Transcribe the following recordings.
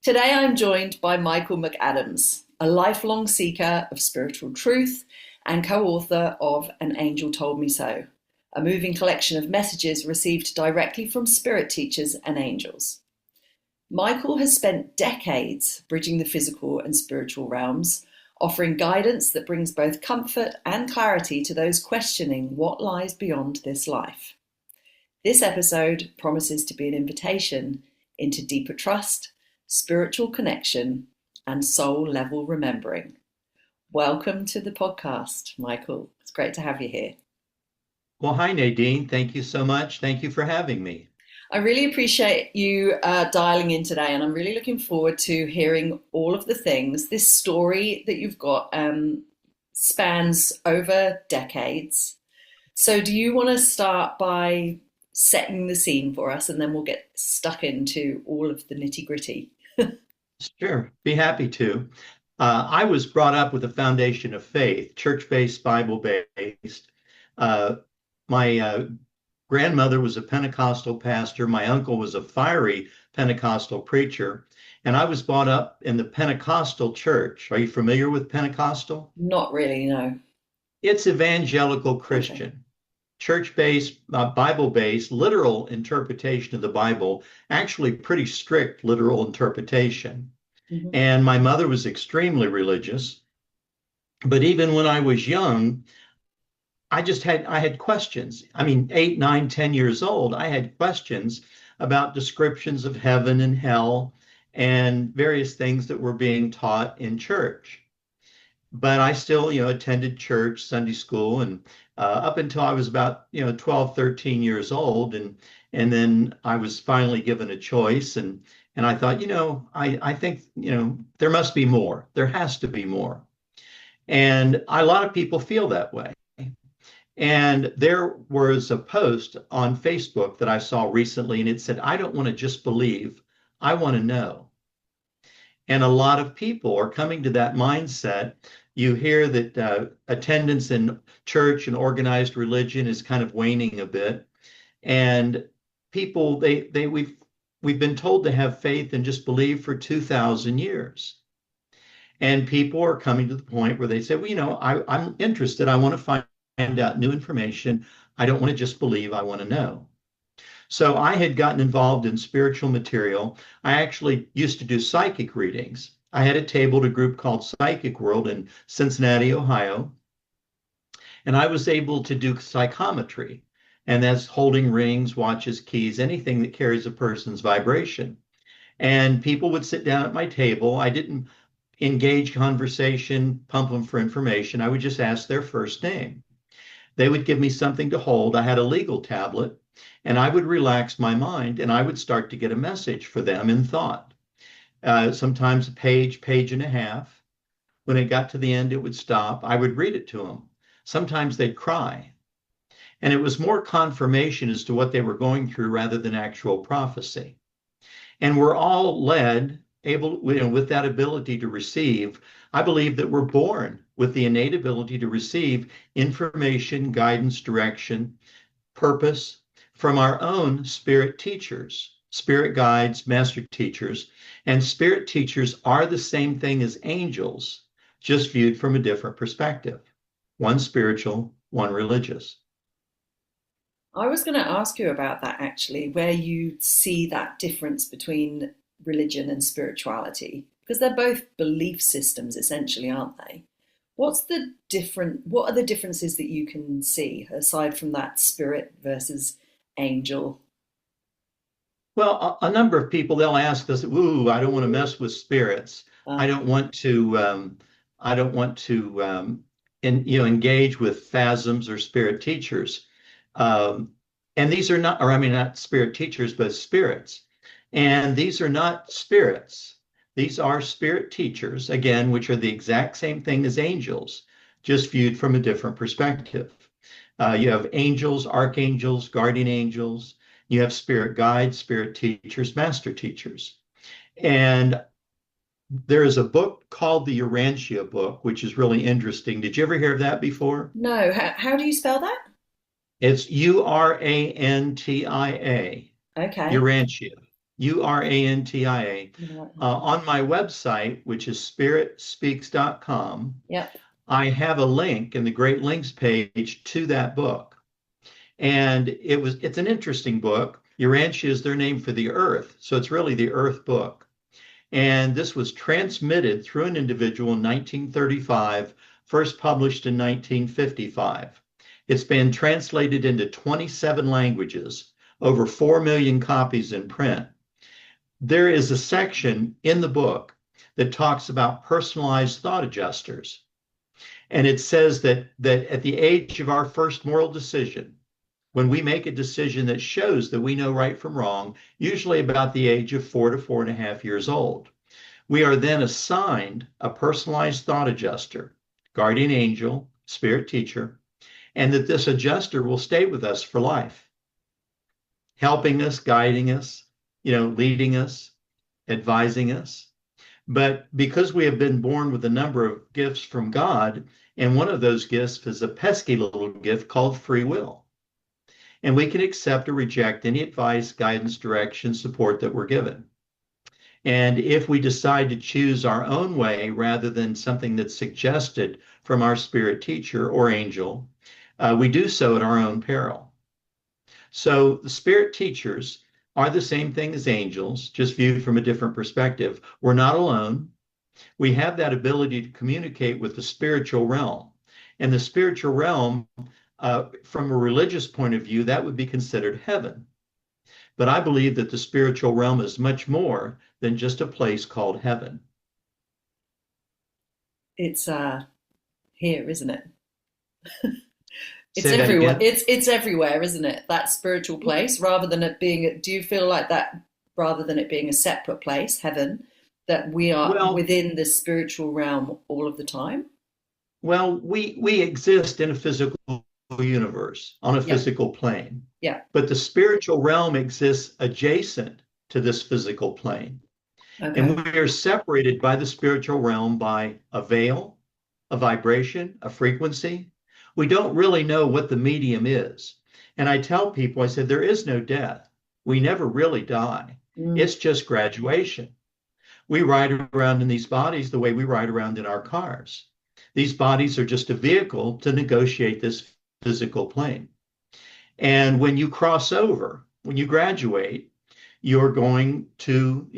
Today I'm joined by Michael McAdams, a lifelong seeker of spiritual truth and co-author of An Angel Told Me So, a moving collection of messages received directly from spirit teachers and angels. Michael has spent decades bridging the physical and spiritual realms, offering guidance that brings both comfort and clarity to those questioning what lies beyond this life. This episode promises to be an invitation into deeper trust, spiritual connection, and soul-level remembering. Welcome to the podcast, Michael. It's great to have you here. Well, hi, Nadine. Thank you so much. Thank you for having me. I really appreciate you dialing in today, and I'm really looking forward to hearing all of the things. This story that you've got spans over decades. So do you want to start by setting the scene for us, and then we'll get stuck into all of the nitty-gritty? Sure, be happy to. I was brought up with a foundation of faith, church-based, Bible-based. My grandmother was a Pentecostal pastor. My uncle was a fiery Pentecostal preacher. And I was brought up in the Pentecostal church. Are you familiar with Pentecostal? Not really, no. It's evangelical Okay. Christian, church-based, Bible-based, literal interpretation of the Bible, actually pretty strict literal interpretation. Mm-hmm. And my mother was extremely religious. But even when I was young, I had questions. I mean, 8, 9, 10 years old, I had questions about descriptions of heaven and hell and various things that were being taught in church. But I still, attended church, Sunday school, and up until I was about, 12, 13 years old. And then I was finally given a choice. And I thought, I think, there must be more. There has to be more. And a lot of people feel that way. And there was a post on Facebook that I saw recently, and it said, I don't want to just believe, I want to know. And a lot of people are coming to that mindset. You hear that attendance in church and organized religion is kind of waning a bit. And people, we've been told to have faith and just believe for 2,000 years. And people are coming to the point where they say, well, I'm interested. I want to find out new information. I don't want to just believe. I want to know. So I had gotten involved in spiritual material. I actually used to do psychic readings. I had a table at a group called Psychic World in Cincinnati, Ohio. And I was able to do psychometry. And that's holding rings, watches, keys, anything that carries a person's vibration. And people would sit down at my table. I didn't engage conversation, pump them for information. I would just ask their first name. They would give me something to hold. I had a legal tablet, and I would relax my mind, and I would start to get a message for them in thought. Sometimes a page, page and a half. When it got to the end, it would stop. I would read it to them. Sometimes they'd cry. And it was more confirmation as to what they were going through rather than actual prophecy. And we're all led, with that ability to receive. I believe that we're born with the innate ability to receive information, guidance, direction, purpose from our own spirit teachers, spirit guides, master teachers. And spirit teachers are the same thing as angels, just viewed from a different perspective. One spiritual, one religious. I was going to ask you about that actually, where you see that difference between religion and spirituality, because they're both belief systems essentially, aren't they? What are the differences that you can see aside from that spirit versus angel? Well, a number of people, they'll ask us, "Ooh, I don't want to mess with spirits. I Uh, don't want to. I don't want to engage with phantoms or spirit teachers." And these are not, or I mean, not spirit teachers, but spirits. And these are not spirits. These are spirit teachers, again, which are the exact same thing as angels, just viewed from a different perspective. You have angels, archangels, guardian angels. You have spirit guides, spirit teachers, master teachers. And there is a book called the Urantia book, which is really interesting. Did you ever hear of that before? no, how do you spell that? It's Urantia, Okay. Urantia. Urantia. On my website, which is spiritspeaks.com, Yep. I have a link in the Great Links page to that book. And it's an interesting book. Urantia is their name for the earth. So it's really the earth book. And this was transmitted through an individual in 1935, first published in 1955. It's been translated into 27 languages, over 4 million copies in print. There is a section in the book that talks about personalized thought adjusters. And it says that at the age of our first moral decision, when we make a decision that shows that we know right from wrong, usually about the age of 4 to 4.5 years old, we are then assigned a personalized thought adjuster, guardian angel, spirit teacher, and that this adjuster will stay with us for life, helping us, guiding us, leading us, advising us. But because we have been born with a number of gifts from God, and one of those gifts is a pesky little gift called free will. And we can accept or reject any advice, guidance, direction, support that we're given. And if we decide to choose our own way rather than something that's suggested from our spirit teacher or angel, we do so at our own peril. So the spirit teachers are the same thing as angels, just viewed from a different perspective. We're not alone. We have that ability to communicate with the spiritual realm. And the spiritual realm, from a religious point of view, that would be considered heaven. But I believe that the spiritual realm is much more than just a place called heaven. It's here, isn't it? It's Say that everywhere. again? It's everywhere, isn't it? That spiritual place, rather than it being. Do you feel like that, rather than it being a separate place, heaven, that we are within the spiritual realm all of the time? Well, we exist in a physical universe, on a physical plane. Yeah. But the spiritual realm exists adjacent to this physical plane. Okay. And we are separated by the spiritual realm by a veil, a vibration, a frequency. We don't really know what the medium is. And I tell people, I said, there is no death. We never really die. It's just graduation. We ride around in these bodies the way we ride around in our cars. These bodies are just a vehicle to negotiate this physical plane. And when you cross over, when you graduate, you're going to,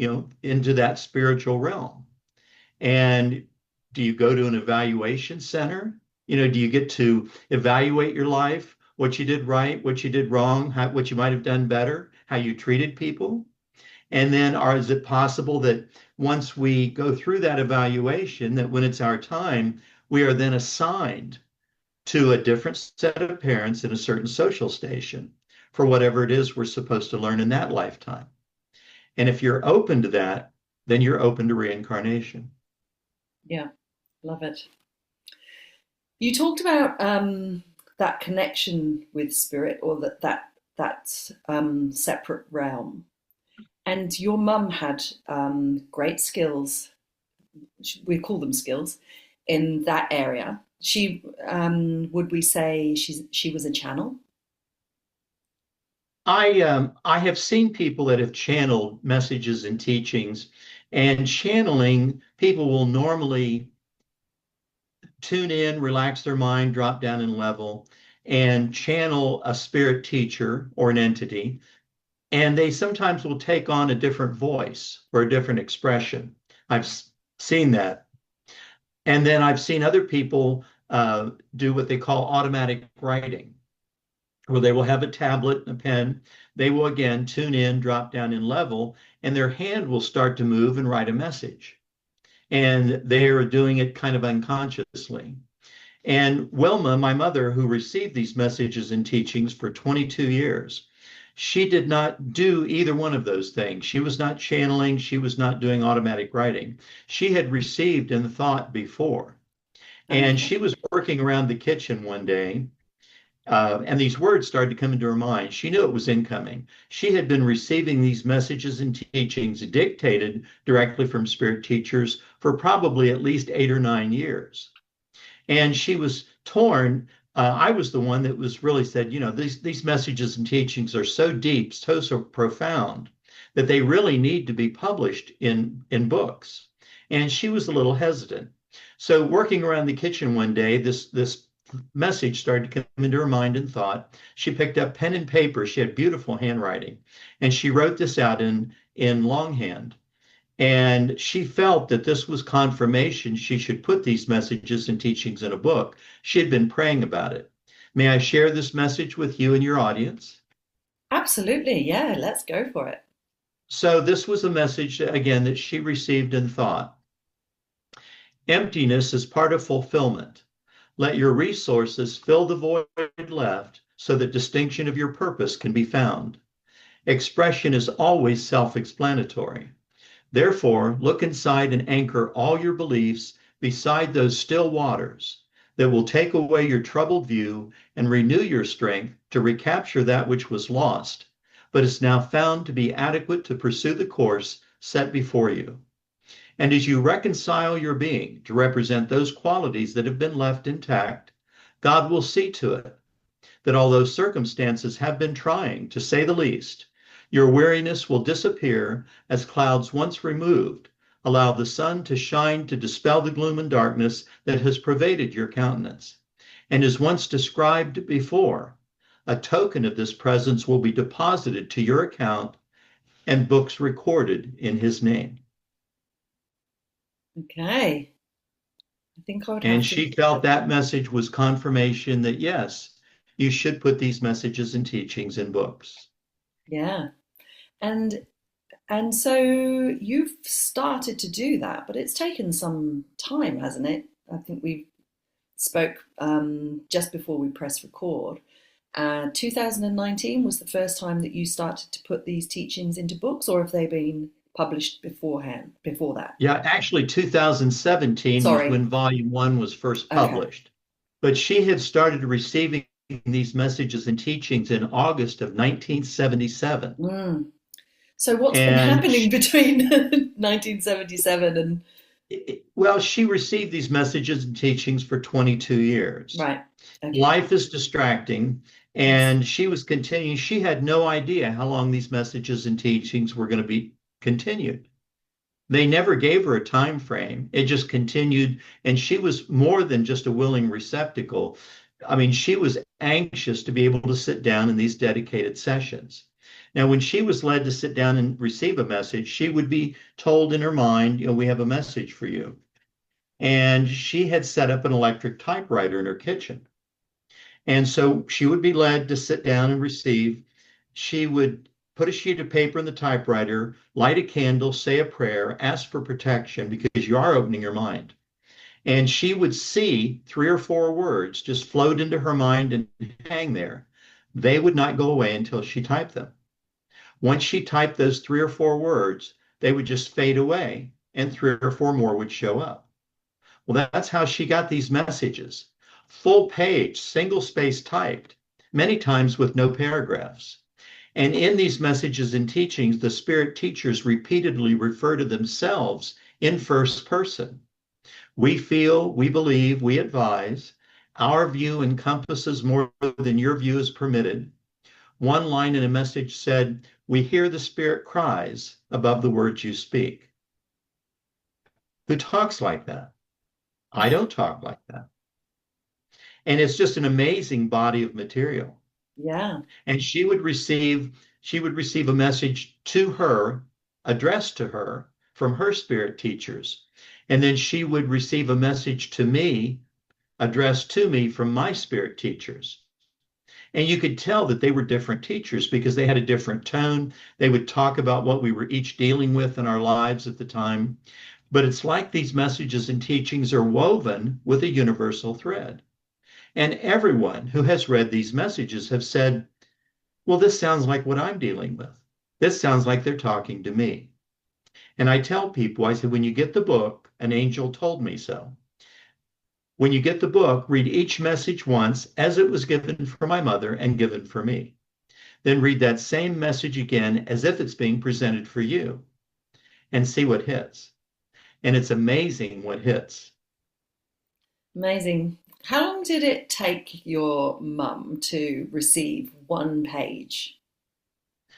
into that spiritual realm. And do you go to an evaluation center? Do you get to evaluate your life, what you did right, what you did wrong, what you might have done better, how you treated people? And then is it possible that once we go through that evaluation, that when it's our time, we are then assigned to a different set of parents in a certain social station for whatever it is we're supposed to learn in that lifetime? And if you're open to that, then you're open to reincarnation. Yeah, love it. You talked about that connection with spirit, or that separate realm. And your mum had great skills, we call them skills, in that area. She, would we say she was a channel? I have seen people that have channeled messages and teachings, and channeling, people will normally tune in, relax their mind, drop down in level, and channel a spirit teacher or an entity. And they sometimes will take on a different voice or a different expression. I've seen that. And then I've seen other people do what they call automatic writing, where they will have a tablet and a pen. They will again tune in, drop down in level, and their hand will start to move and write a message. And they are doing it kind of unconsciously. And Wilma, my mother, who received these messages and teachings for 22 years, she did not do either one of those things. She was not channeling. She was not doing automatic writing. She had received in thought before. And she was working around the kitchen one day, and these words started to come into her mind. She knew it was incoming. She had been receiving these messages and teachings dictated directly from spirit teachers for probably at least 8 or 9 years. And she was torn. I was the one that was really said, these messages and teachings are so deep, so profound, that they really need to be published in books. And she was a little hesitant. So working around the kitchen one day, this message started to come into her mind and thought. She picked up pen and paper. She had beautiful handwriting, and she wrote this out in longhand. And she felt that this was confirmation she should put these messages and teachings in a book. She had been praying about it. May I share this message with you and your audience? Absolutely. Yeah, let's go for it. So this was a message, again, that she received and thought. Emptiness is part of fulfillment. Let your resources fill the void left so that distinction of your purpose can be found. Expression is always self-explanatory. Therefore, look inside and anchor all your beliefs beside those still waters that will take away your troubled view and renew your strength to recapture that which was lost, but is now found to be adequate to pursue the course set before you. And as you reconcile your being to represent those qualities that have been left intact, God will see to it that although circumstances have been trying, to say the least, your weariness will disappear as clouds once removed allow the sun to shine to dispel the gloom and darkness that has pervaded your countenance. And as once described before, a token of this presence will be deposited to your account and books recorded in his name. Okay. I think I would have And to. she felt that message was confirmation that, yes, you should put these messages and teachings in books. Yeah. And so you've started to do that, but it's taken some time, hasn't it? I think we spoke just before we pressed record. 2019 was the first time that you started to put these teachings into books, or have they been published beforehand, before that? Yeah, actually, 2017 was Sorry. when Volume 1 was first Okay. published. But she had started receiving these messages and teachings in August of 1977. Mm. So what's been And happening between 1977 and well, she received these messages and teachings for 22 years. right? Okay. Life is distracting, Yes. and she was continuing. She had no idea how long these messages and teachings were going to be continued. They never gave her a time frame. It just continued, and she was more than just a willing receptacle. I mean, she was anxious to be able to sit down in these dedicated sessions. Now, when she was led to sit down and receive a message, she would be told in her mind, you know, we have a message for you. And she had set up an electric typewriter in her kitchen. And so she would be led to sit down and receive. She would put a sheet of paper in the typewriter, light a candle, say a prayer, ask for protection because you are opening your mind. And she would see 3 or 4 words just float into her mind and hang there. They would not go away until she typed them. Once she typed those 3 or 4 words, they would just fade away and 3 or 4 more would show up. Well, that's how she got these messages. Full page, single space typed, many times with no paragraphs. And in these messages and teachings, the spirit teachers repeatedly refer to themselves in first person. We feel, we believe, we advise. Our view encompasses more than your view is permitted. One line in a message said, we hear the spirit cries above the words you speak. Who talks like that? I don't talk like that. And it's just an amazing body of material. Yeah. And she would receive a message to her, addressed to her from her spirit teachers. And then she would receive a message to me, addressed to me from my spirit teachers. And you could tell that they were different teachers because they had a different tone. They would talk about what we were each dealing with in our lives at the time. But it's like these messages and teachings are woven with a universal thread. And everyone who has read these messages have said, well, this sounds like what I'm dealing with. This sounds like they're talking to me. And I tell people, I say, when you get the book, An Angel Told Me So. When you get the book, read each message once as it was given for my mother and given for me. Then read that same message again as if it's being presented for you and see what hits. And it's amazing what hits. Amazing. How long did it take your mum to receive one page?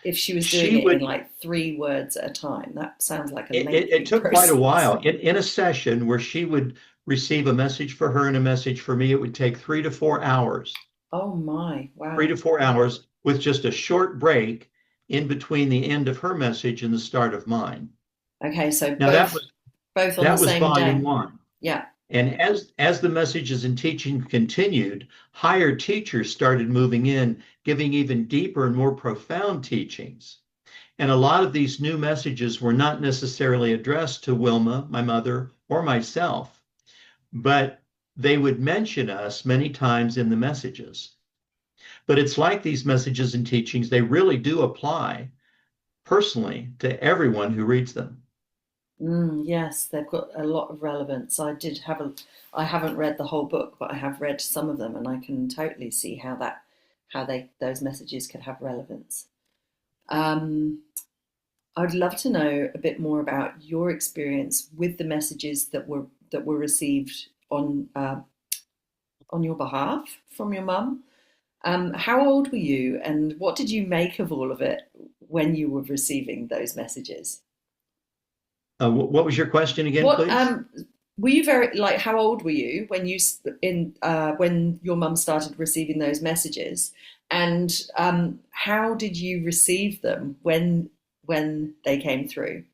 If she was doing She it in would, like 3 words at a time, that sounds like a it lengthy took quite a process. while. In a session where she would receive a message for her and a message for me, it would take 3 to 4 hours. Oh my, three wow. to four hours with just a short break in between the end of her message and the start of mine. Okay, so Now both on the that was same volume day. one. Yeah. And as the messages and teaching continued, higher teachers started moving in, giving even deeper and more profound teachings. And a lot of these new messages were not necessarily addressed to Wilma, my mother, or myself, but they would mention us many times in the messages. But it's like these messages and teachings, they really do apply personally to everyone who reads them. Yes, they've got a lot of relevance. I haven't read the whole book, but I have read some of them, and I can totally see how those messages could have relevance. Um, I'd love to know a bit more about your experience with the messages that were received on your behalf from your mum. How old were you, and what did you make of all of it when you were receiving those messages? What was your question again, What please? were you very like? How old were you when your mum started receiving those messages, and how did you receive them when they came through?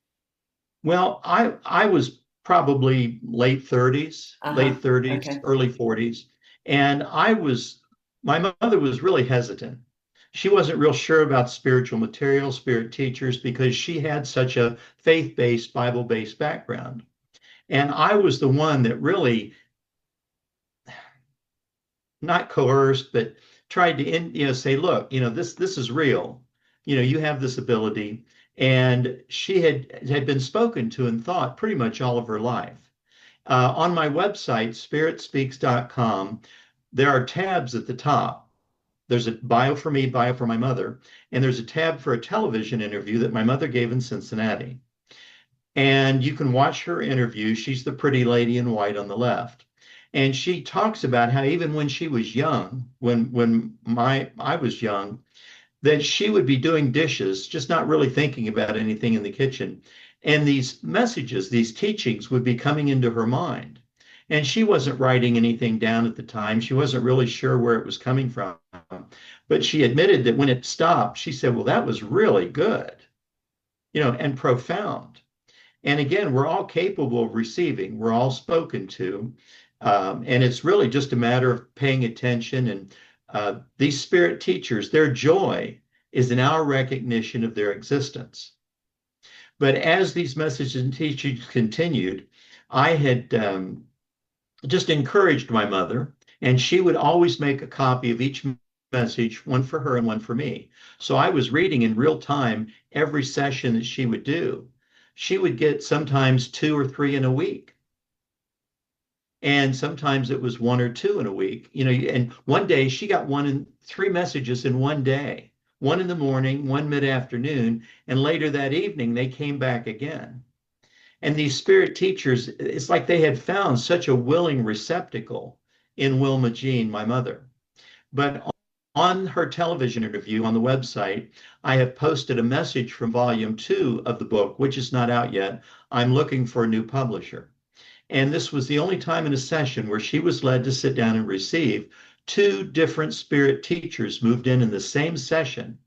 Well, I was probably Uh-huh. late 30s, Okay. early 40s, and my mother was really hesitant. She wasn't real sure about spiritual material, spirit teachers, because she had such a faith-based, Bible-based background. And I was the one that really not coerced, but tried to say, look, this is real. You have this ability. And she had been spoken to and thought pretty much all of her life. On my website, spiritspeaks.com, there are tabs at the top. There's a bio for me, bio for my mother, and there's a tab for a television interview that my mother gave in Cincinnati. And you can watch her interview. She's the pretty lady in white on the left. And she talks about how even when she was young, when I was young, that she would be doing dishes, just not really thinking about anything in the kitchen. And these messages, these teachings would be coming into her mind. And she wasn't writing anything down at the time. She wasn't really sure where it was coming from. But she admitted that when it stopped, she said, well, that was really good, and profound. And again, we're all capable of receiving, we're all spoken to. And it's really just a matter of paying attention. And these spirit teachers, their joy is in our recognition of their existence. But as these messages and teachings continued, I had just encouraged my mother, and she would always make a copy of each message, one for her and one for me. So I was reading in real time every session that she would do. She would get sometimes 2 or 3 in a week. And sometimes it was 1 or 2 in a week. And one day she got 3 messages in one day, one in the morning, one mid-afternoon, and later that evening they came back again. And these spirit teachers, it's like they had found such a willing receptacle in Wilma Jean, my mother. But on her television interview on the website, I have posted a message from volume 2 of the book, which is not out yet. I'm looking for a new publisher. And this was the only time in a session where she was led to sit down and receive. 2 different spirit teachers moved in the same session,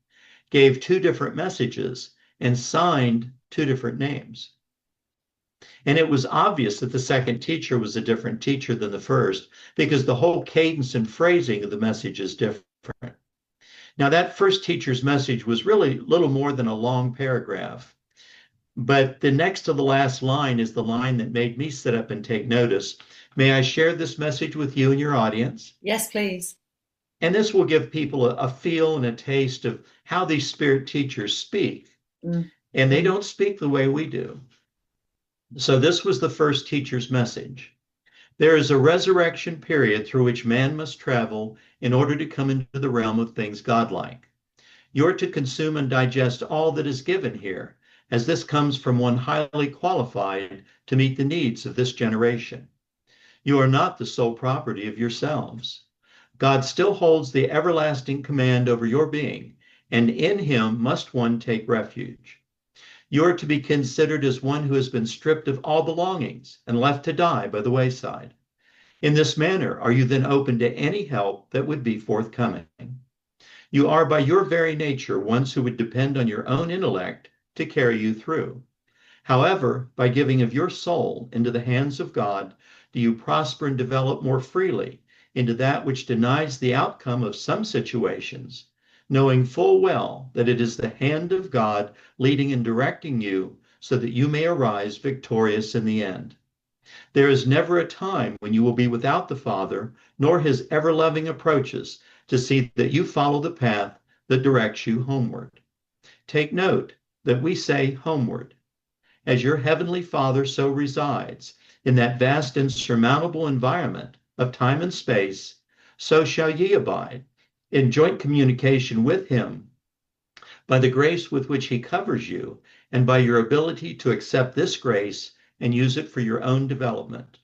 gave 2 different messages, and signed 2 different names. And it was obvious that the second teacher was a different teacher than the first because the whole cadence and phrasing of the message is different. Now, that first teacher's message was really little more than a long paragraph. But the next to the last line is the line that made me sit up and take notice. May I share this message with you and your audience? Yes, please. And this will give people a feel and a taste of how these spirit teachers speak. Mm. And they don't speak the way we do. So this was the first teacher's message. There is a resurrection period through which man must travel in order to come into the realm of things godlike. You're to consume and digest all that is given here, as this comes from one highly qualified to meet the needs of this generation. You are not the sole property of yourselves. God still holds the everlasting command over your being, and in him must one take refuge. You are to be considered as one who has been stripped of all belongings and left to die by the wayside. In this manner, are you then open to any help that would be forthcoming? You are by your very nature ones who would depend on your own intellect to carry you through. However, by giving of your soul into the hands of God, do you prosper and develop more freely into that which denies the outcome of some situations, knowing full well that it is the hand of God leading and directing you so that you may arise victorious in the end. There is never a time when you will be without the Father, nor his ever-loving approaches to see that you follow the path that directs you homeward. Take note that we say homeward. As your heavenly Father so resides in that vast insurmountable environment of time and space, so shall ye abide in joint communication with him by the grace with which he covers you and by your ability to accept this grace and use it for your own development.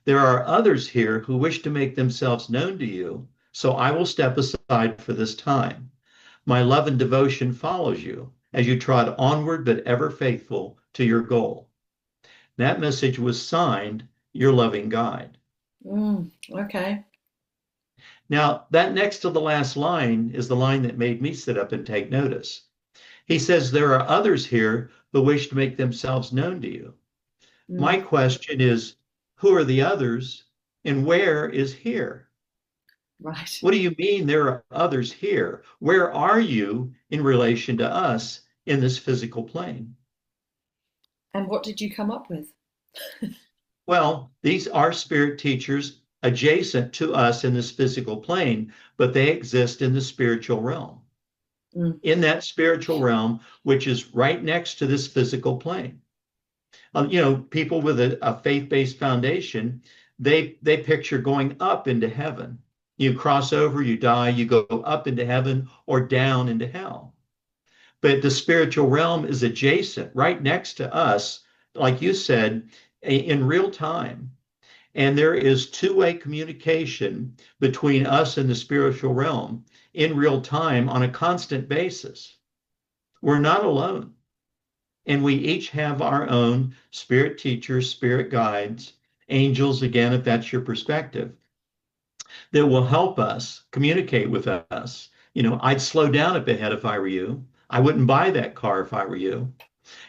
There are others here who wish to make themselves known to you, so I will step aside for this time. My love and devotion follows you as you trot onward but ever faithful to your goal. That message was signed, Your Loving Guide. Okay. Now, that next to the last line is the line that made me sit up and take notice. He says, there are others here who wish to make themselves known to you. My question is, who are the others and where is here? Right. What do you mean there are others here? Where are you in relation to us in this physical plane? And what did you come up with? Well, these are spirit teachers adjacent to us in this physical plane, but they exist in the spiritual realm. In that spiritual realm, which is right next to this physical plane. People with a faith-based foundation, they picture going up into heaven. You cross over, you die, you go up into heaven or down into hell. But the spiritual realm is adjacent, right next to us, like you said, in real time. And there is two-way communication between us and the spiritual realm in real time on a constant basis. We're not alone. And we each have our own spirit teachers, spirit guides, angels, again, if that's your perspective, that will help us communicate with us. I'd slow down up ahead if I were you. I wouldn't buy that car if I were you.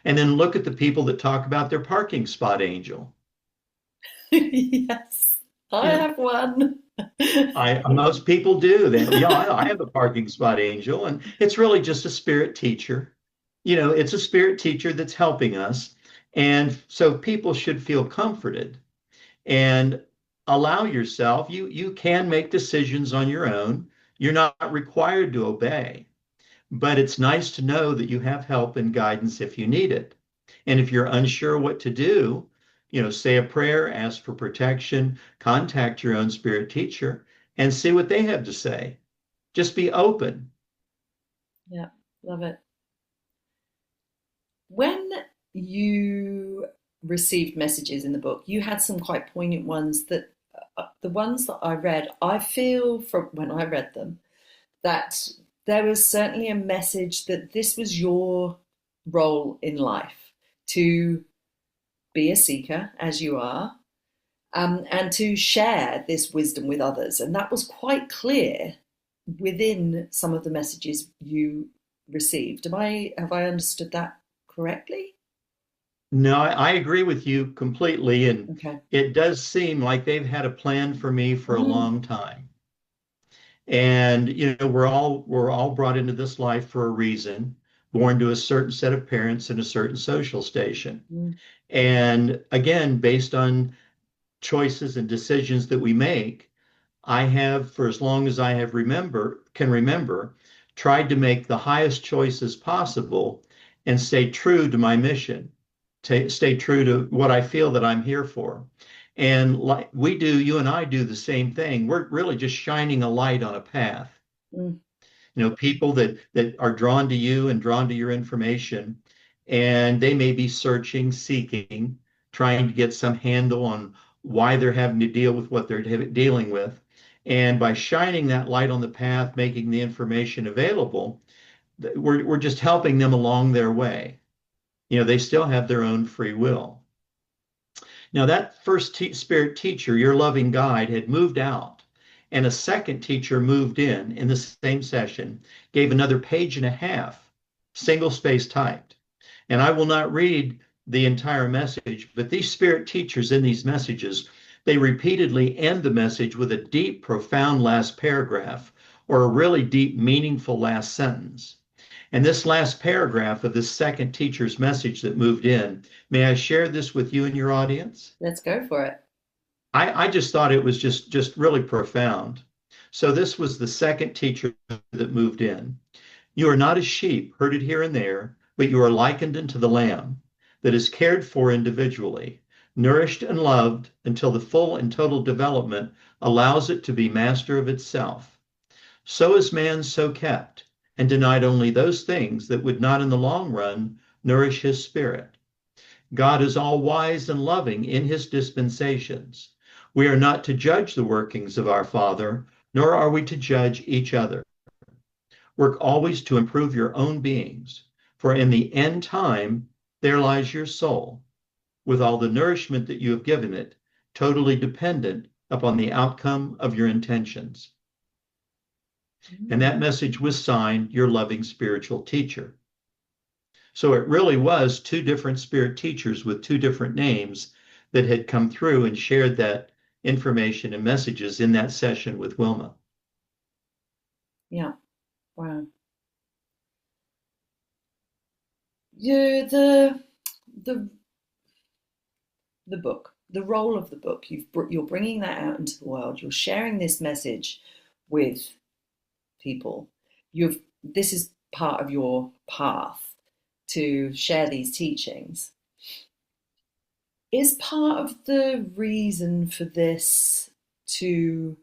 And then look at the people that talk about their parking spot angel. Yes, I have one. Most people do. I have a parking spot angel, and it's really just a spirit teacher. It's a spirit teacher that's helping us. And so people should feel comforted and allow yourself. You can make decisions on your own. You're not required to obey, but it's nice to know that you have help and guidance if you need it. And if you're unsure what to do, say a prayer, ask for protection, contact your own spirit teacher and see what they have to say. Just be open. Yeah, love it. When you received messages in the book, you had some quite poignant ones that the ones that I read, I feel from when I read them that there was certainly a message that this was your role in life, to be a seeker as you are, and to share this wisdom with others. And that was quite clear within some of the messages you received. Have I understood that correctly? No, I agree with you completely. And Okay. it does seem like they've had a plan for me for a long time. And, we're all brought into this life for a reason, born to a certain set of parents in a certain social station. And again, based on choices and decisions that we make, I have, for as long as I can remember, tried to make the highest choices possible and stay true to my mission, stay true to what I feel that I'm here for. And like you and I do the same thing. We're really just shining a light on a path. People that are drawn to you and drawn to your information, and they may be searching, seeking, trying to get some handle on why they're having to deal with what they're dealing with. And by shining that light on the path, making the information available, We're just helping them along their way. They still have their own free will. Now, that first spirit teacher, your loving guide, had moved out, and a second teacher moved in the same session, gave another page and a half, single space typed. And I will not read the entire message, but these spirit teachers in these messages, they repeatedly end the message with a deep, profound last paragraph or a really deep, meaningful last sentence. And this last paragraph of this second teacher's message that moved in, may I share this with you and your audience? Let's go for it. I just thought it was just really profound. So this was the second teacher that moved in. You are not as sheep herded here and there, but you are likened unto the lamb that is cared for individually, nourished and loved until the full and total development allows it to be master of itself. So is man so kept, and denied only those things that would not in the long run nourish his spirit. God is all wise and loving in his dispensations. We are not to judge the workings of our Father, nor are we to judge each other. Work always to improve your own beings, for in the end time there lies your soul, with all the nourishment that you have given it, totally dependent upon the outcome of your intentions. And that message was signed, your loving spiritual teacher. So it really was two different spirit teachers with two different names that had come through and shared that information and messages in that session with Wilma. Yeah. Wow. The book, the role of the book, you're bringing that out into the world. You're sharing this message with people. This is part of your path to share these teachings. Is part of the reason for this to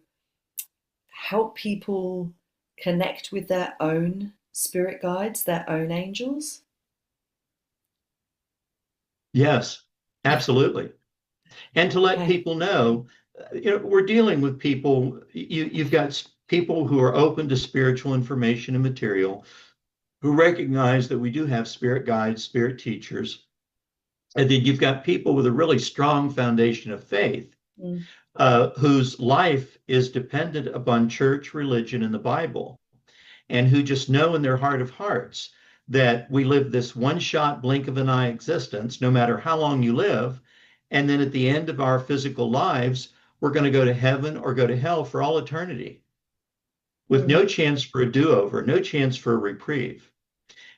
help people connect with their own spirit guides, their own angels? Yes, absolutely. And to let people know, we're dealing with people, you've got people who are open to spiritual information and material, who recognize that we do have spirit guides, spirit teachers. And then you've got people with a really strong foundation of faith, whose life is dependent upon church, religion, and the Bible, and who just know in their heart of hearts that we live this one-shot blink of an eye existence, no matter how long you live. And then at the end of our physical lives, we're going to go to heaven or go to hell for all eternity, with no chance for a do-over, no chance for a reprieve.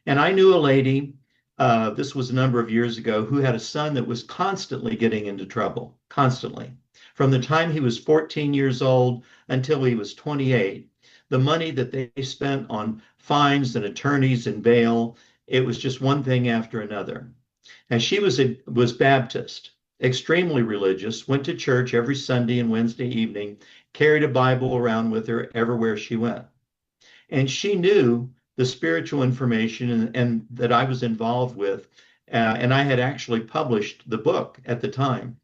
And I knew a lady, this was a number of years ago, who had a son that was constantly getting into trouble, constantly. From the time he was 14 years old until he was 28, the money that they spent on fines and attorneys and bail, it was just one thing after another. And she was Baptist, extremely religious, went to church every Sunday and Wednesday evening, carried a Bible around with her everywhere she went. And she knew the spiritual information and that I was involved with, and I had actually published the book at the time.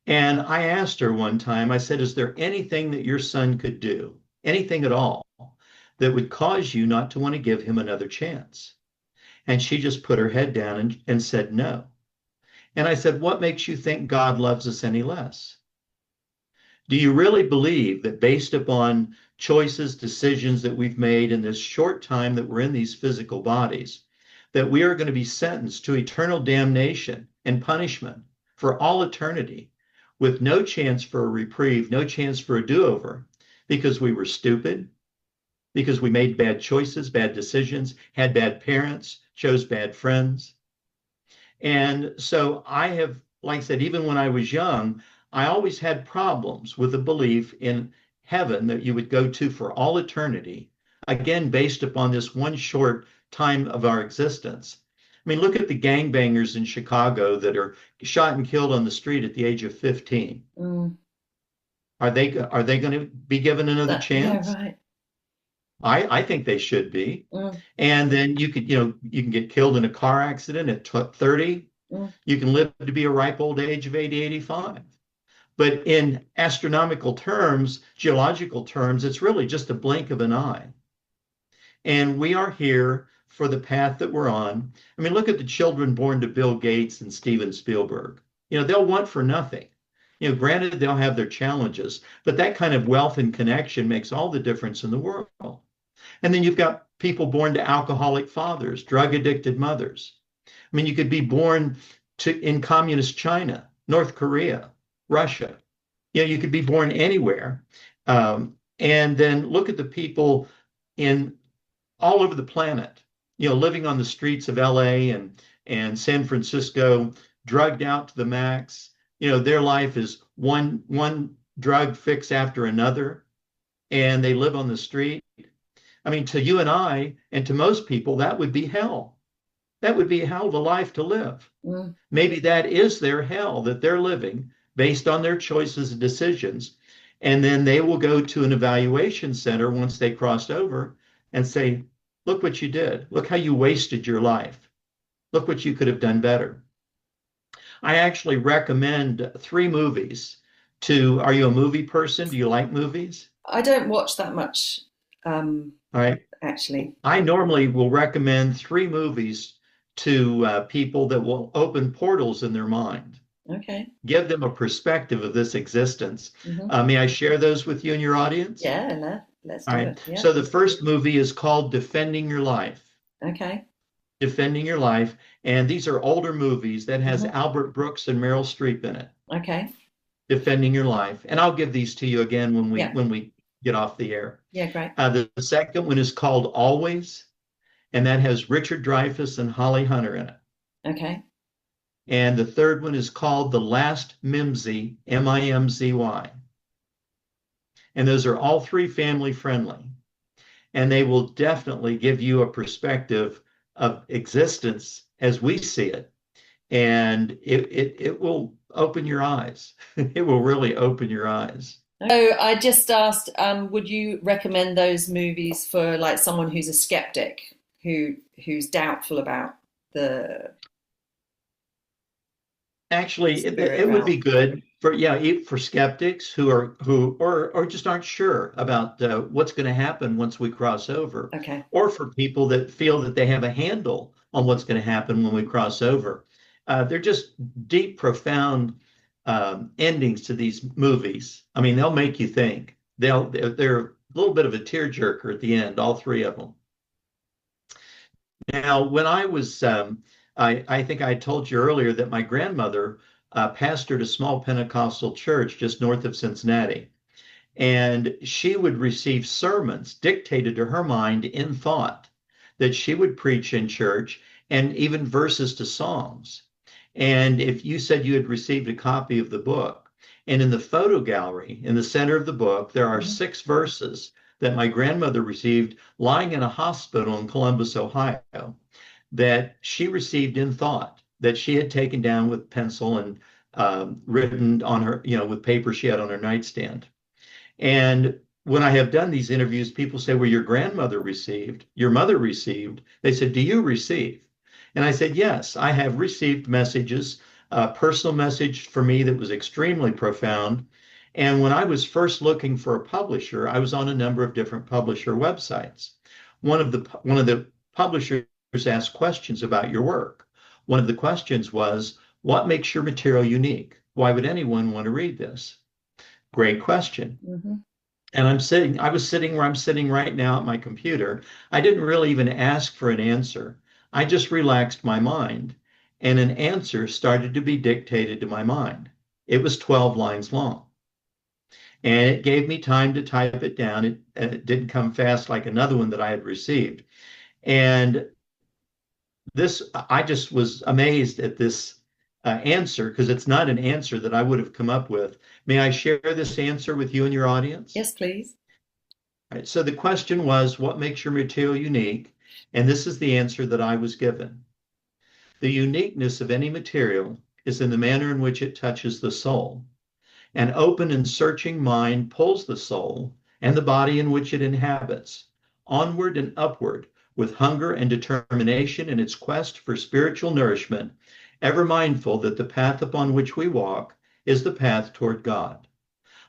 And I asked her one time, I said, is there anything that your son could do, anything at all, that would cause you not to want to give him another chance? And she just put her head down and said no. And I said, what makes you think God loves us any less? Do you really believe that based upon choices, decisions that we've made in this short time that we're in these physical bodies, that we are going to be sentenced to eternal damnation and punishment for all eternity, with no chance for a reprieve, no chance for a do-over, because we were stupid, because we made bad choices, bad decisions, had bad parents, chose bad friends? And so I have, like I said, even when I was young, I always had problems with the belief in heaven that you would go to for all eternity, again, based upon this one short time of our existence. I mean, look at the gangbangers in Chicago that are shot and killed on the street at the age of 15. Are they going to be given another chance? Yeah, right. I think they should be. And then you can get killed in a car accident at 30. You can live to be a ripe old age of 80, 85. But in astronomical terms, geological terms, it's really just a blink of an eye. And we are here for the path that we're on. I mean, look at the children born to Bill Gates and Steven Spielberg. They'll want for nothing. Granted, they'll have their challenges, but that kind of wealth and connection makes all the difference in the world. And then you've got people born to alcoholic fathers, drug addicted mothers. I mean, you could be born in communist China, North Korea, Russia. You could be born anywhere. And then look at the people in all over the planet, living on the streets of LA and San Francisco, drugged out to the max. Their life is one drug fix after another, and they live on the street. I mean, to you and I, and to most people, that would be hell. That would be a hell of a life to live. Mm. Maybe that is their hell that they're living based on their choices and decisions. And then they will go to an evaluation center once they crossed over and say, look what you did. Look how you wasted your life. Look what you could have done better. I actually recommend 3 movies are you a movie person? Do you like movies? I don't watch that much. All right. Actually, I normally will recommend 3 movies to people that will open portals in their mind. Okay. Give them a perspective of this existence. Mm-hmm. May I share those with you and your audience? Yeah, let's do All right. it. Yeah. So the first movie is called Defending Your Life. Okay. Defending Your Life. And these are older movies that has Albert Brooks and Meryl Streep in it. Okay. Defending Your Life. And I'll give these to you again when we get off the air. Yeah, great. The second one is called Always, and that has Richard Dreyfuss and Holly Hunter in it. Okay. And the third one is called The Last Mimsy, Mimzy. And those are all 3 family friendly. And they will definitely give you a perspective of existence as we see it. And it will open your eyes. It will really open your eyes. So I just asked, would you recommend those movies for like someone who's a skeptic, who's doubtful about the... Actually, it would be good for skeptics who just aren't sure about what's going to happen once we cross over. Okay. Or for people that feel that they have a handle on what's going to happen when we cross over. They're just deep, profound endings to these movies. I mean, they'll make you think. They're a little bit of a tearjerker at the end, all 3 of them. Now, when I was I think I told you earlier that my grandmother pastored a small Pentecostal church just north of Cincinnati. And she would receive sermons dictated to her mind in thought that she would preach in church, and even verses to songs. And if you said you had received a copy of the book, and in the photo gallery in the center of the book, there are 6 verses that my grandmother received lying in a hospital in Columbus, Ohio, that she received in thought, that she had taken down with pencil and written on her, with paper she had on her nightstand. And when I have done these interviews, people say, well, your grandmother received, your mother received. They said, do you receive? And I said, yes, I have received messages, a personal message for me that was extremely profound. And when I was first looking for a publisher, I was on a number of different publisher websites. One of the publishers asked questions about your work. One of the questions was, what makes your material unique? Why would anyone want to read this? Great question. Mm-hmm. And I was sitting where I'm sitting right now at my computer. I didn't really even ask for an answer. I just relaxed my mind, and an answer started to be dictated to my mind. It was 12 lines long. And it gave me time to type it down. It didn't come fast like another one that I had received. And I just was amazed at this answer, because it's not an answer that I would have come up with. May I share this answer with you and your audience? Yes, please. All right, so the question was, what makes your material unique? And this is the answer that I was given. The uniqueness of any material is in the manner in which it touches the soul. An open and searching mind pulls the soul and the body in which it inhabits onward and upward, with hunger and determination in its quest for spiritual nourishment, ever mindful that the path upon which we walk is the path toward God.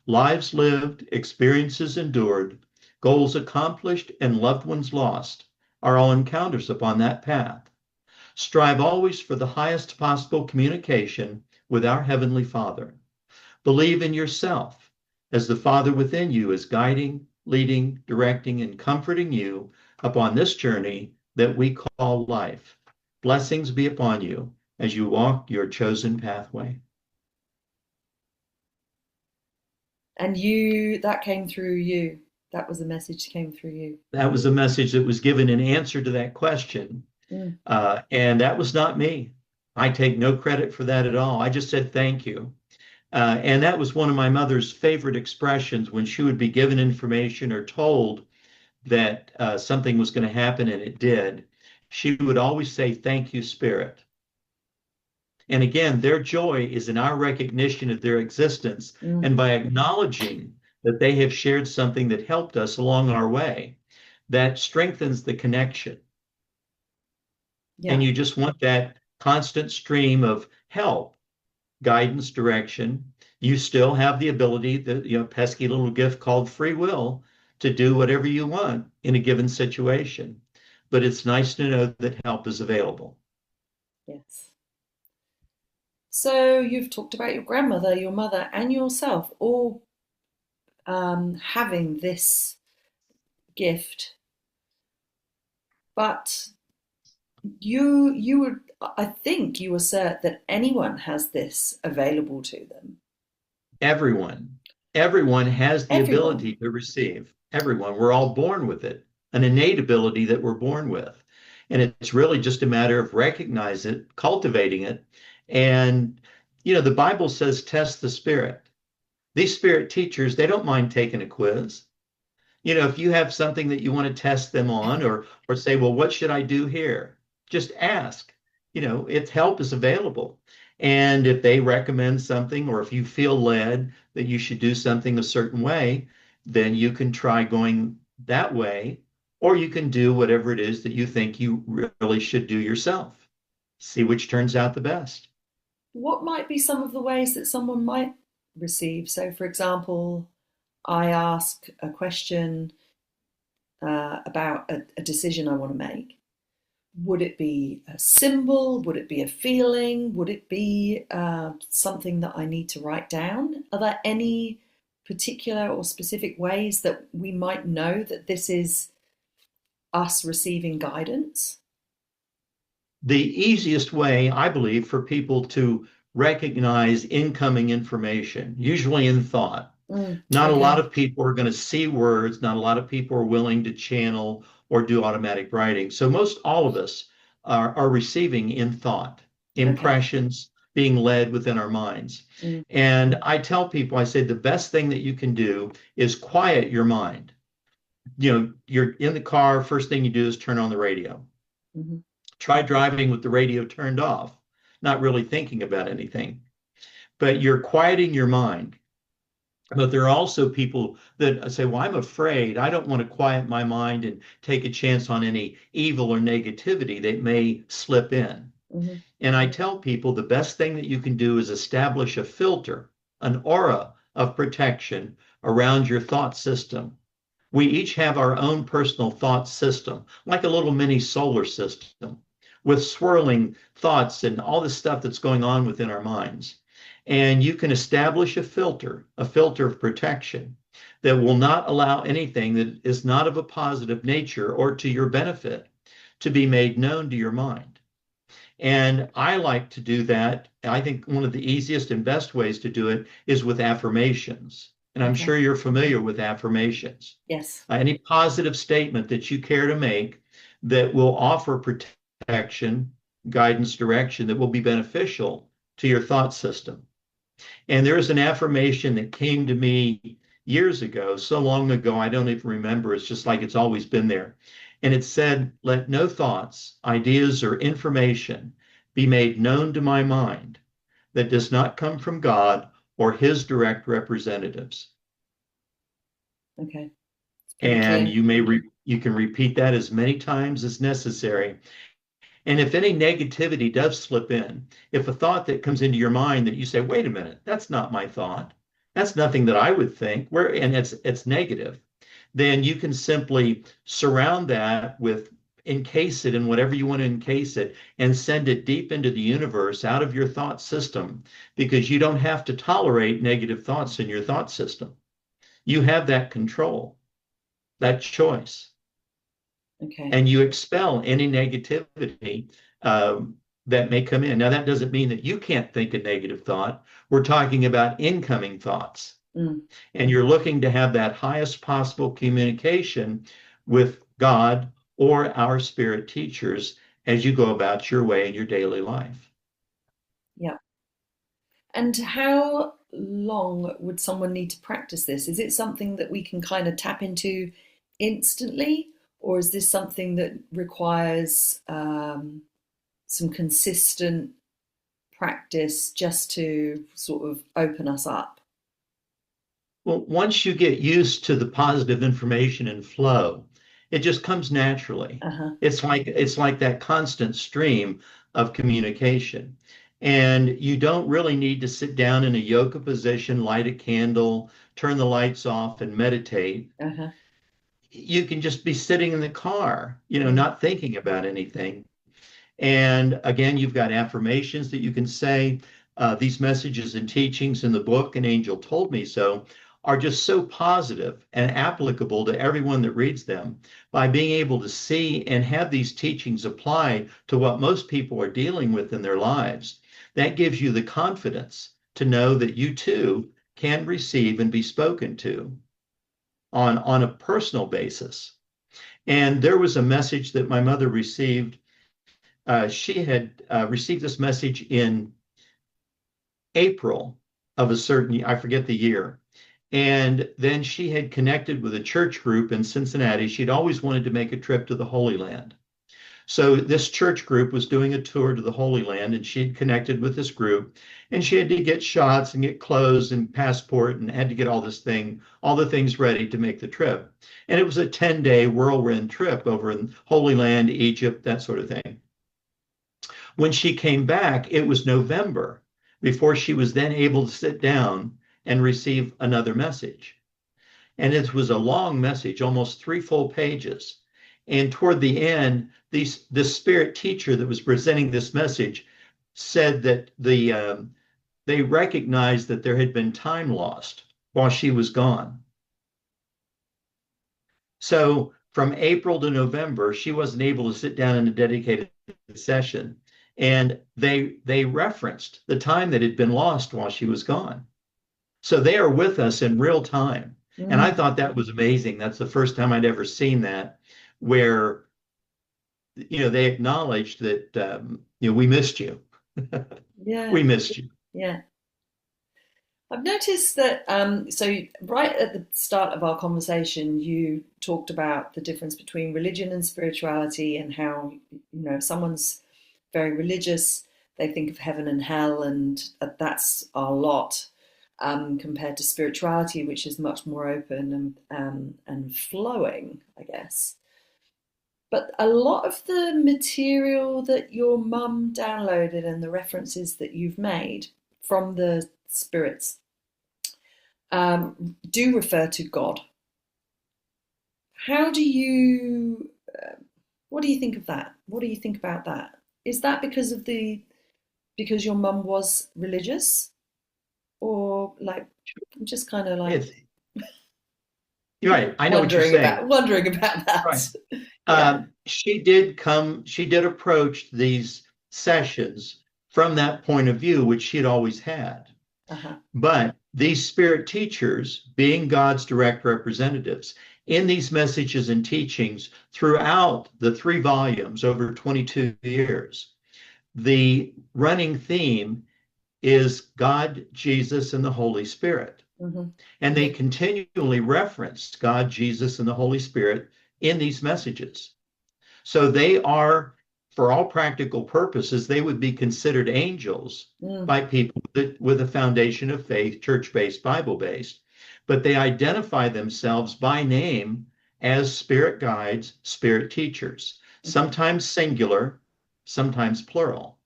Lives lived, experiences endured, goals accomplished, and loved ones lost are all encounters upon that path. Strive always for the highest possible communication with our Heavenly Father. Believe in yourself as the Father within you is guiding, leading, directing, and comforting you upon this journey that we call life. Blessings be upon you as you walk your chosen pathway. And that came through you. That was a message that came through you. That was a message that was given in answer to that question. And that was not me. I take no credit for that at all. I just said thank you. And that was one of my mother's favorite expressions when she would be given information or told that something was going to happen and it did. She would always say, "Thank you, Spirit." And again, their joy is in our recognition of their existence and by acknowledging that they have shared something that helped us along our way. That strengthens the connection. Yeah. And you just want that constant stream of help, guidance, direction. You still have the ability, the pesky little gift called free will, to do whatever you want in a given situation. But it's nice to know that help is available. Yes. So you've talked about your grandmother, your mother, and yourself all having this gift, but you would, I think you assert that anyone has this available to them. Everyone has the ability to receive. Everyone. We're all born with it, an innate ability that we're born with. And it's really just a matter of recognizing it, cultivating it. And, the Bible says, test the spirit. These spirit teachers, they don't mind taking a quiz. If you have something that you want to test them on or say, well, what should I do here? Just ask. Its help is available. And if they recommend something, or if you feel led that you should do something a certain way, then you can try going that way, or you can do whatever it is that you think you really should do yourself. See which turns out the best. What might be some of the ways that someone might receive? So, for example, I ask a question about a decision I want to make. Would it be a symbol? Would it be a feeling? Would it be something that I need to write down? Are there any particular or specific ways that we might know that this is us receiving guidance? The easiest way, I believe, for people to recognize incoming information, usually in thought. Not a lot of people are going to see words. Not a lot of people are willing to channel or do automatic writing. So most all of us are receiving in thought, impressions being led within our minds. And I tell people, I say, the best thing that you can do is quiet your mind. You're in the car, first thing you do is turn on the radio. Try driving with the radio turned off, not really thinking about anything. But you're quieting your mind. But there are also people that say, well, I'm afraid. I don't want to quiet my mind and take a chance on any evil or negativity that may slip in. And I tell people the best thing that you can do is establish a filter, an aura of protection around your thought system. We each have our own personal thought system, like a little mini solar system with swirling thoughts and all the stuff that's going on within our minds. And you can establish a filter of protection that will not allow anything that is not of a positive nature or to your benefit to be made known to your mind. And I like to do that. I think one of the easiest and best ways to do it is with affirmations. And I'm sure you're familiar with affirmations. Yes. Any positive statement that you care to make that will offer protection, guidance, direction that will be beneficial to your thought system. And there's an affirmation that came to me years ago, so long ago, I don't even remember. It's just like it's always been there. And it said, let no thoughts, ideas, or information be made known to my mind that does not come from God or his direct representatives. Okay. And you can repeat that as many times as necessary. And if any negativity does slip in, if a thought that comes into your mind that you say, wait a minute, that's not my thought. That's nothing that I would think, and it's negative. then you can simply surround that with, encase it in whatever you want to encase it, and send it deep into the universe out of your thought system, because you don't have to tolerate negative thoughts in your thought system. You have that control, that choice. Okay. And you expel any negativity that may come in. Now, that doesn't mean that you can't think a negative thought. We're talking about incoming thoughts. And you're looking to have that highest possible communication with God or our spirit teachers as you go about your way in your daily life. Yeah. And how long would someone need to practice this? Is it something that we can kind of tap into instantly, or is this something that requires some consistent practice just to sort of open us up? Well, once you get used to the positive information and flow, it just comes naturally. It's like that constant stream of communication. And you don't really need to sit down in a yoga position, light a candle, turn the lights off, and meditate. You can just be sitting in the car, not thinking about anything. And again, you've got affirmations that you can say. These messages and teachings in the book, An Angel Told Me So, are just so positive and applicable to everyone that reads them. By being able to see and have these teachings apply to what most people are dealing with in their lives, that gives you the confidence to know that you too can receive and be spoken to on a personal basis. And there was a message that my mother received. She had received this message in April of a certain, I forget the year. And then she had connected with a church group in Cincinnati. She'd always wanted to make a trip to the Holy Land. So this church group was doing a tour to the Holy Land, and she'd connected with this group, and she had to get shots and get clothes and passport and had to get all the things ready to make the trip. And it was a 10-day whirlwind trip over in Holy Land, Egypt, that sort of thing. When she came back, it was November before she was then able to sit down and receive another message. And it was a long message, almost 3 full pages. And toward the end, this spirit teacher that was presenting this message said that they recognized that there had been time lost while she was gone. So from April to November, she wasn't able to sit down in a dedicated session. And they referenced the time that had been lost while she was gone. So they are with us in real time. And I thought that was amazing. That's the first time I'd ever seen that, where, they acknowledged that, we missed you. Yeah. We missed you. Yeah. I've noticed that, so right at the start of our conversation, you talked about the difference between religion and spirituality, and how, if someone's very religious, they think of heaven and hell, and that's our lot, compared to spirituality, which is much more open and flowing, I guess. But a lot of the material that your mum downloaded and the references that you've made from the spirits do refer to God. What do you think of that? What do you think about that? Is that because your mum was religious? Or I'm just kind of you're right. I know what you're saying. Wondering about that. Right. Yeah. She did approach these sessions from that point of view, which she'd always had. But these spirit teachers, being God's direct representatives, in these messages and teachings throughout the 3 volumes over 22 years, the running theme is God, Jesus, and the Holy Spirit. And they continually referenced God, Jesus, and the Holy Spirit in these messages. So they are, for all practical purposes, they would be considered angels by people with a foundation of faith, church-based, Bible-based. But they identify themselves by name as spirit guides, spirit teachers, sometimes singular, sometimes plural.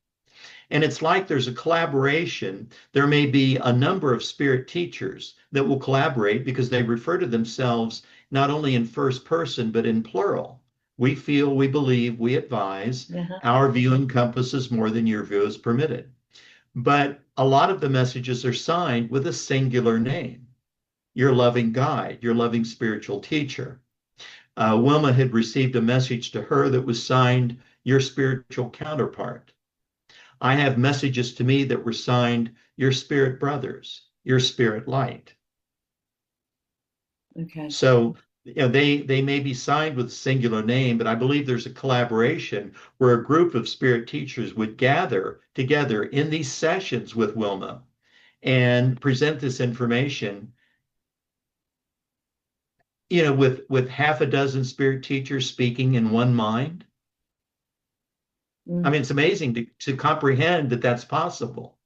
And it's like there's a collaboration. There may be a number of spirit teachers that will collaborate because they refer to themselves not only in first person, but in plural. We feel, we believe, we advise. Uh-huh. Our view encompasses more than your view is permitted. But a lot of the messages are signed with a singular name: your loving guide, your loving spiritual teacher. Wilma had received a message to her that was signed your spiritual counterpart. I have messages to me that were signed your spirit brothers, your spirit light. Okay. So they may be signed with a singular name, but I believe there's a collaboration where a group of spirit teachers would gather together in these sessions with Wilma and present this information, with half a dozen spirit teachers speaking in one mind. I Mm. mean, it's amazing to comprehend that that's possible,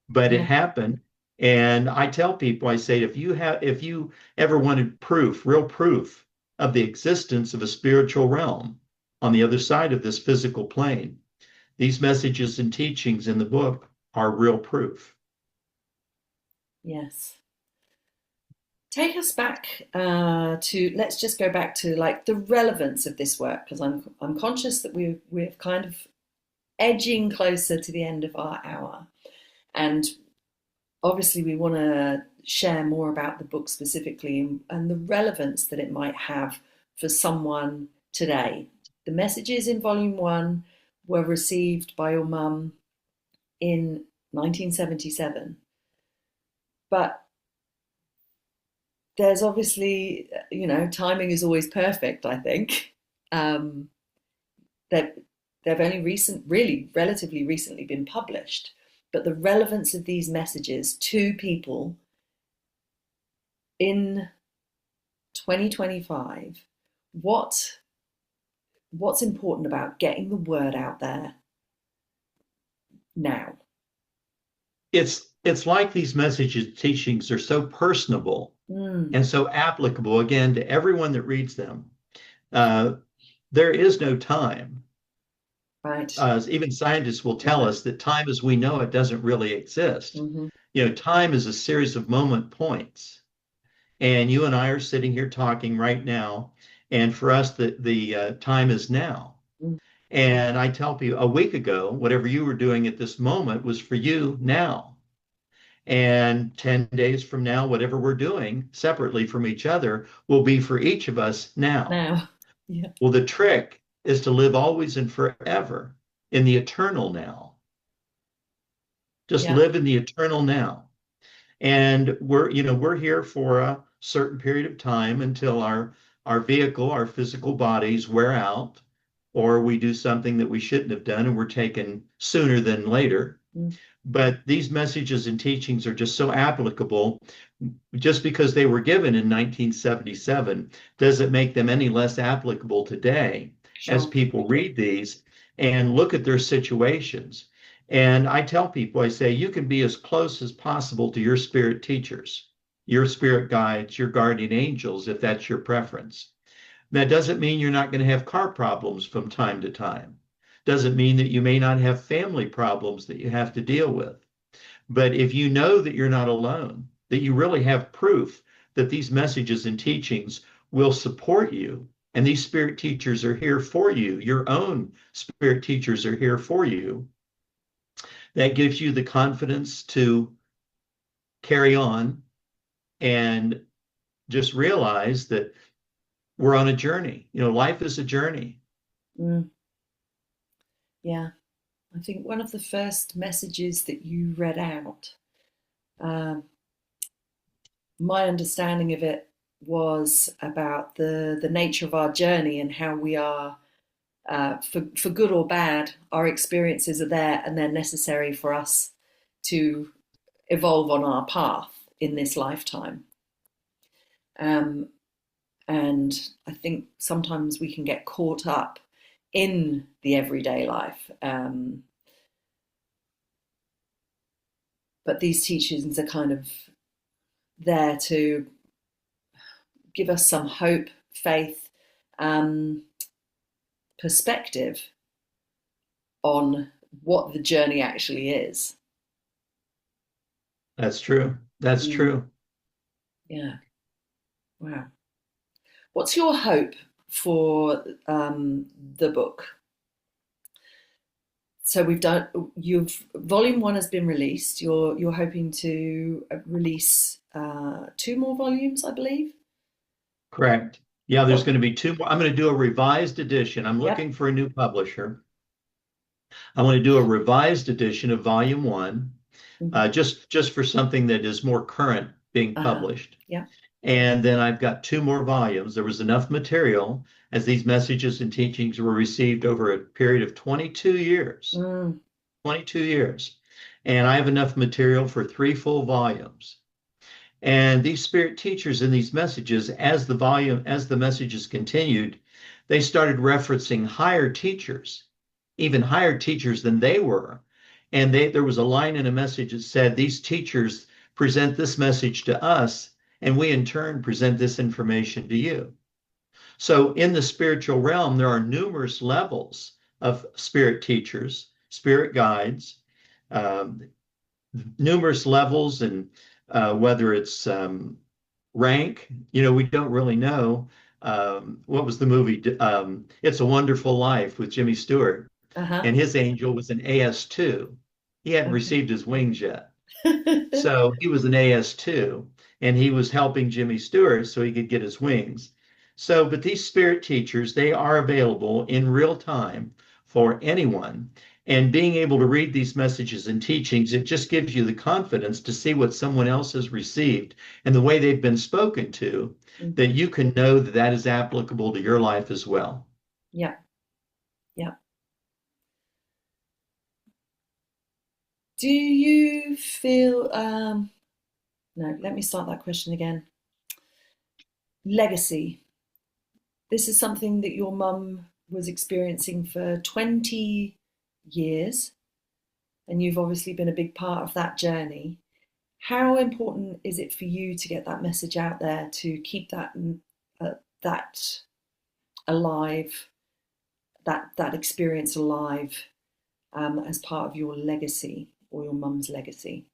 but it Yeah. happened. And I tell people, I say, if you ever wanted proof, real proof of the existence of a spiritual realm on the other side of this physical plane, these messages and teachings in the book are real proof. Yes. Take us back let's just go back to like the relevance of this work, because I'm conscious that we're kind of edging closer to the end of our hour, and obviously we want to share more about the book specifically, and the relevance that it might have for someone today. The messages in volume 1 were received by your mum in 1977, but there's obviously, timing is always perfect, I think. That they've only relatively recently been published, but the relevance of these messages to people in 2025, what's important about getting the word out there now? It's like these messages, teachings are so personable Mm. and so applicable, again, to everyone that reads them. Uh, there is no time. Right. Even scientists will tell Right. us that time as we know it doesn't really exist. Mm-hmm. Time is a series of moment points. And you and I are sitting here talking right now. And for us, the time is now. Mm. And I tell people a week ago, whatever you were doing at this moment was for you now. And 10 days from now, whatever we're doing separately from each other will be for each of us now. Now. Yeah. Well, the trick is to live always and forever in the eternal now. Just Yeah. live in the eternal now. And we're here for a certain period of time until our vehicle, our physical bodies wear out, or we do something that we shouldn't have done and we're taken sooner than later. Mm. But these messages and teachings are just so applicable. Just because they were given in 1977 doesn't make them any less applicable today as Sure. people read these and look at their situations. And I tell people, I say, you can be as close as possible to your spirit teachers, your spirit guides, your guardian angels, if that's your preference. That doesn't mean you're not going to have car problems from time to time. Doesn't mean that you may not have family problems that you have to deal with. But if you know that you're not alone, that you really have proof that these messages and teachings will support you, and these spirit teachers are here for you, your own spirit teachers are here for you, that gives you the confidence to carry on and just realize that we're on a journey. Life is a journey. Mm. Yeah. I think one of the first messages that you read out, um, my understanding of it was about the nature of our journey and how we are, for good or bad, our experiences are there and they're necessary for us to evolve on our path in this lifetime. Um, and I think sometimes we can get caught up in the everyday life. But these teachings are kind of there to give us some hope, faith, um, perspective on what the journey actually is. That's true. That's Mm. true. Yeah. Wow. What's your hope for the book? So volume 1 has been released. You're hoping to release 2 more volumes, I believe. Correct. Yeah, there's What? going to be 2 more. I'm going to do a revised edition. I'm Yep. looking for a new publisher. I want to do a revised edition of Volume 1, Hmm. just for something that is more current being Uh-huh. published. Yeah. And then I've got 2 more volumes. There was enough material as these messages and teachings were received over a period of 22 years. Mm. 22 years. And I have enough material for 3 full volumes. And these spirit teachers in these messages, as the messages continued, they started referencing higher teachers, even higher teachers than they were. And there was a line in a message that said, these teachers present this message to us, and we in turn present this information to you. So in the spiritual realm, there are numerous levels of spirit teachers, spirit guides, um, numerous levels, and whether it's rank, we don't really know. What was the movie? It's a Wonderful Life with Jimmy Stewart, Uh-huh. and his angel was an AS2. He hadn't Okay. received his wings yet. So he was an AS2, and he was helping Jimmy Stewart so he could get his wings. So, but these spirit teachers, they are available in real time for anyone. And being able to read these messages and teachings, it just gives you the confidence to see what someone else has received and the way they've been spoken to, that Hmm. you can know that that is applicable to your life as well. Yeah. Yeah. Do you feel no, let me start that question again. Legacy. This is something that your mum was experiencing for 20 years, and you've obviously been a big part of that journey. How important is it for you to get that message out there to keep that alive, that experience alive, as part of your legacy or your mum's legacy?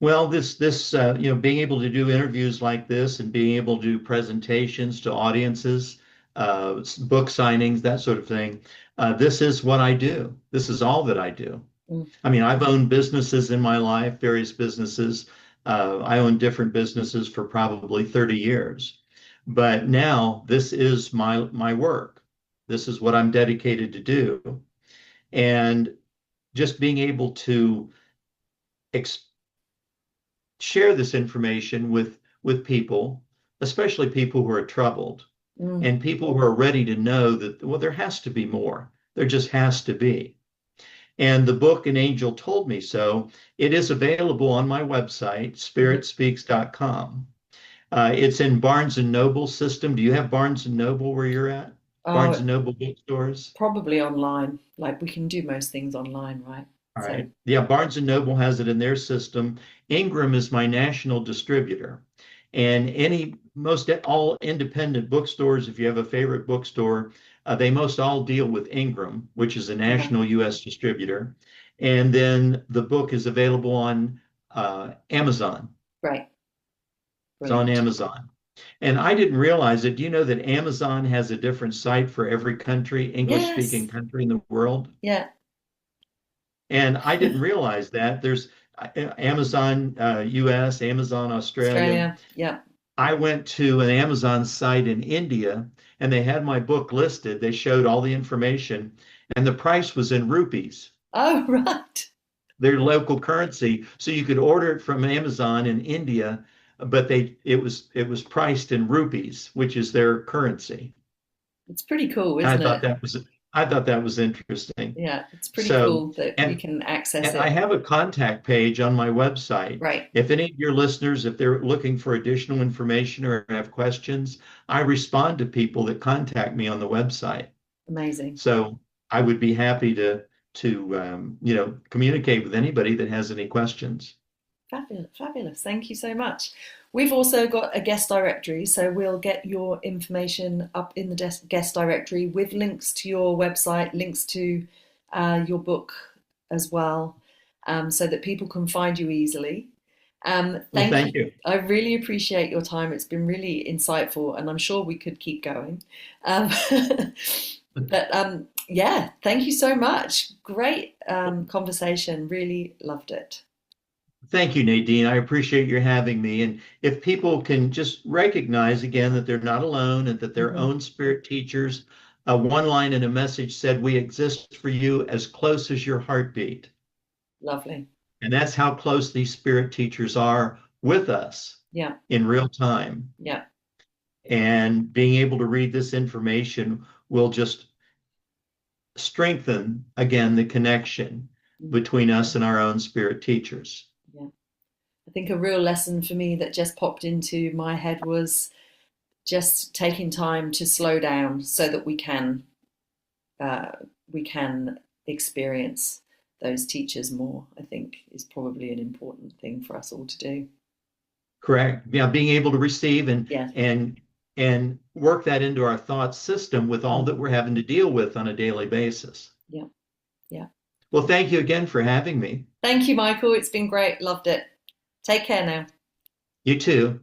Well, being able to do interviews like this and being able to do presentations to audiences, book signings, that sort of thing, this is what I do. This is all that I do. Mm. I mean, I've owned businesses in my life, various businesses. I owned different businesses for probably 30 years. But now this is my work. This is what I'm dedicated to do. And just being able to ex share this information with people, especially people who are troubled Mm. and people who are ready to know that, well, there has to be more. There just has to be. And the book An Angel Told Me So, it is available on my website, Mm-hmm. spiritspeaks.com. It's in Barnes and Noble system. Do you have Barnes and Noble where you're at? Barnes Oh, and Noble bookstores? probably online. Like we can do most things online, right? All So, right. Yeah, Barnes and Noble has it in their system. Ingram is my national distributor. And most all independent bookstores, if you have a favorite bookstore, they most all deal with Ingram, which is a uh-huh. national US distributor. And then the book is available on Amazon. Great, It's on brilliant. Amazon. And I didn't realize it. Do you know that Amazon has a different site for every country, English Yes. speaking country in the world? Yeah. And I didn't realize that. There's Amazon US, Amazon Australia. Australia. Yeah. I went to an Amazon site in India and they had my book listed. They showed all the information and the price was in rupees, Oh, right. their local currency. So you could order it from Amazon in India, but it was priced in rupees, which is their currency. It's pretty cool, I isn't thought it? that was I thought that was interesting. Yeah, it's pretty So, cool that we and can access And I it. have a contact page on my website. Right. If any of your listeners, if they're looking for additional information or have questions, I respond to people that contact me on the website. Amazing. So I would be happy to communicate with anybody that has any questions. Fabulous. Fabulous. Thank you so much. We've also got a guest directory, so we'll get your information up in the guest directory with links to your website, links to your book as well, so that people can find you easily. Well, Thank you. thank you. I really appreciate your time. It's been really insightful, and I'm sure we could keep going. Um, but yeah, thank you so much. Great conversation. Really loved it. Thank you, Nadine. I appreciate your having me. And if people can just recognize again that they're not alone and that their Hmm. own spirit teachers, one line in a message said, "We exist for you as close as your heartbeat." Lovely. And that's how close these spirit teachers are with us Yeah, in real time. yeah. And being able to read this information will just strengthen again the connection Mm. between us and our own spirit teachers. Yeah. I think a real lesson for me that just popped into my head was just taking time to slow down so that uh, we can experience those teachers more. I think is probably an important thing for us all to do. Correct. Yeah, being able to receive Yeah. and work that into our thought system with all Mm. that we're having to deal with on a daily basis. Yeah. Yeah. Well, thank you again for having me. Thank you, Michael. It's been great. Loved it. Take care now. You too.